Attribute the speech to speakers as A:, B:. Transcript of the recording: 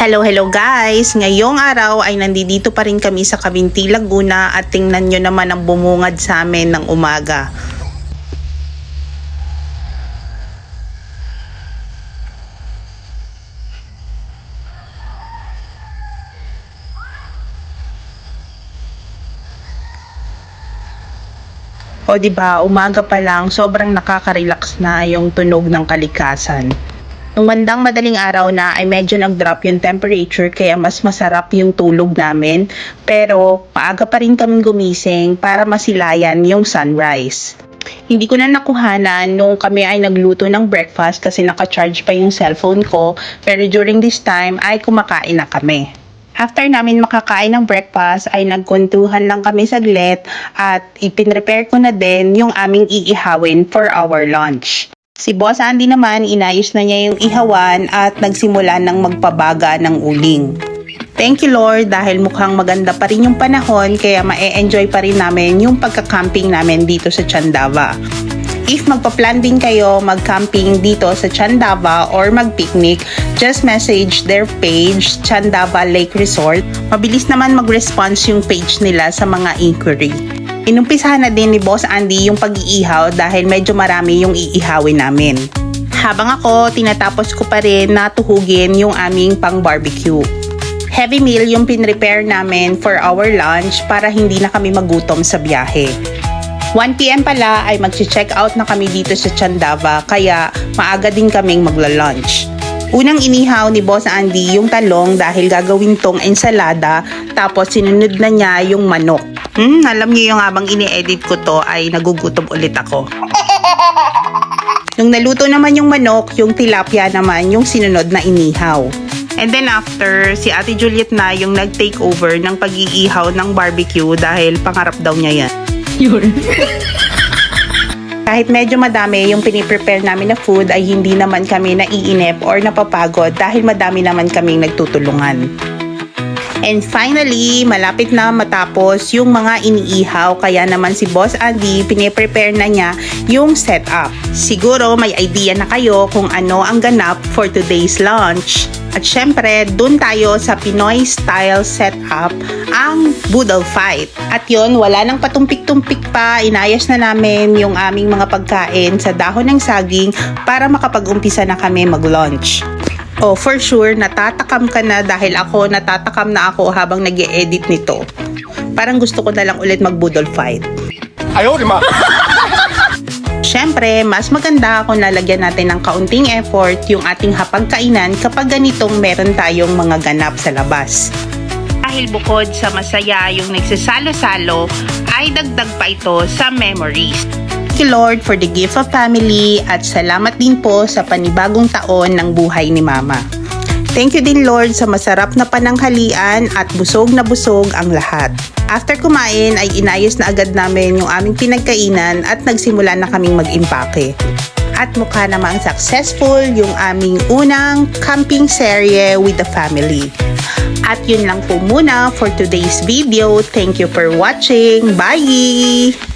A: Hello guys! Ngayong araw ay nandito pa rin kami sa Cavinti, Laguna at tingnan nyo naman ang bumungad sa amin ng umaga. O diba, umaga pa lang, sobrang nakaka-relax na yung tunog ng kalikasan. Nung bandang madaling araw na ay medyo nag-drop yung temperature kaya mas masarap yung tulog namin. Pero maaga pa rin kami gumising para masilayan yung sunrise. Hindi ko na nakuhanan nung kami ay nagluto ng breakfast kasi naka-charge pa yung cellphone ko. Pero during this time ay kumakain na kami. After namin makakain ng breakfast ay nagkwentuhan lang kami saglit at ipinrepare ko na din yung aming iihawin for our lunch. Si Boss Andy naman, inayos na niya yung ihawan at nagsimula ng magpabaga ng uling. Thank you Lord dahil mukhang maganda pa rin yung panahon kaya ma-enjoy pa rin namin yung pagka-camping namin dito sa Chandava. If magpa-plan din kayo mag-camping dito sa Chandava or mag-picnic, just message their page, Chandava Lake Resort. Mabilis naman mag-response yung page nila sa mga inquiry. Inumpisahan na din ni Boss Andy yung pag-iihaw dahil medyo marami yung iihawin namin. Habang ako, tinatapos ko pa rin na tuhugin yung aming pang-barbecue. Heavy meal yung pinrepare namin for our lunch para hindi na kami magutom sa biyahe. 1 PM pala ay mag-check out na kami dito sa Chandava kaya maaga din kaming magla-lunch. Unang inihaw ni Boss Andy yung talong dahil gagawin tong ensalada tapos sinunod na niya yung manok. Alam niyo yung habang ini-edit ko to ay nagugutom ulit ako. Nung naluto naman yung manok, yung tilapia naman yung sinunod na inihaw. And then after, si Ate Juliet na yung nag-take over ng pag-iihaw ng barbecue dahil pangarap daw niya yan. Kahit medyo madami yung piniprepare namin na food ay hindi naman kami naiinip or napapagod dahil madami naman kaming nagtutulungan. And finally, malapit na matapos yung mga iniihaw kaya naman si Boss Andy piniprepare na niya yung setup. Siguro may idea na kayo kung ano ang ganap for today's lunch. At syempre, dun tayo sa Pinoy style setup, ang Boodle Fight. At yon, wala nang patumpik-tumpik pa, inayos na namin yung aming mga pagkain sa dahon ng saging para makapag-umpisa na kami mag-lunch. Oh, for sure, natatakam ka na dahil ako natatakam na ako habang nag-e-edit nito. Parang gusto ko na lang ulit mag-Boodle Fight.
B: Ayaw, di ma!
A: Siyempre, mas maganda kung lalagyan natin ng kaunting effort yung ating hapagkainan kapag ganitong meron tayong mga ganap sa labas. Dahil bukod sa masaya yung nagsasalo-salo, ay dagdag pa ito sa memories. Thank you Lord for the gift of family at salamat din po sa panibagong taon ng buhay ni Mama. Thank you din Lord sa masarap na pananghalian at busog na busog ang lahat. After kumain ay inayos na agad namin yung aming pinagkainan at nagsimula na kaming mag-impake. At mukha namang successful yung aming unang camping serye with the family. At yun lang po muna for today's video. Thank you for watching. Bye!